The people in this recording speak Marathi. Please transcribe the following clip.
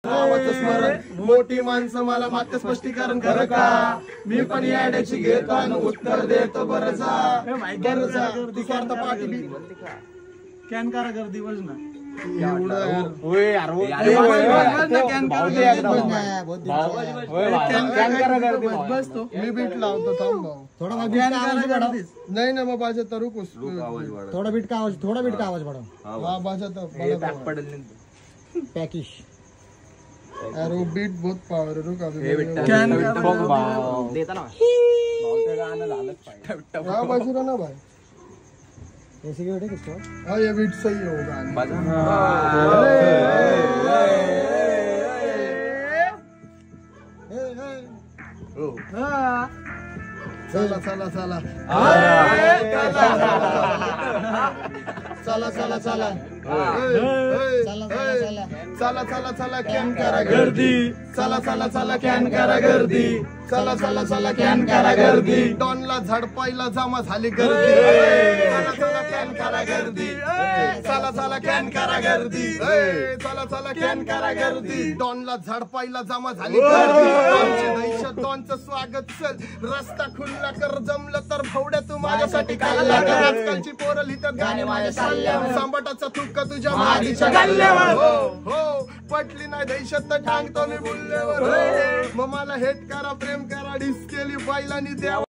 नावाचं स्मरण मोठी माणसं मला मात्र स्पष्टीकरण कर का मी पण याड्याची घेतो आणि उत्तर देतो बरचा स्वार्थ पाठी कॅन करा गर्दी बस ना मी बीट लावतो थांब भाऊ थोड़ा नाही ना मग बाजा तर रुक थोड़ा बीट का आवाज बढ़ाओ हाँ बाजा तो पैकिश अरे वो बीट बहुत पावर रुक देता ना हाँ बाजू रहा ना भाई ऐसे की बेटे किसको हाँ ये बीट सही होगा चला चला चला चला चला चला चला चला चला कॅन करा गर्दी चला चला चला कॅन करा गर्दी चला चला चला कॅन करा गर्दी डॉनला झडपायला जमा झाली गर्दी चला चला कॅन करा गर्दी चला चला कॅन करा गर्दी चला चला कॅन करा गर्दी डॉनला झडपायला जमा झाली गर्दी डॉनची दहशत डॉनचं स्वागत चल रस्ता खुल्ला कर जमलं तर भवड्या तू माझ्यासाठी काढला कर आजकालची पोरं लिहितात गाणे माझ्या साल्यावर सांबटाचा तुक्का तुझ्या मादीच्या गल्ल्यावर हो हो पटली नाही दहशत तर टांगतो मी बुल्ल्यावर मग मला हेट करा प्रेम करा डिस केली बाईलानी द्यावा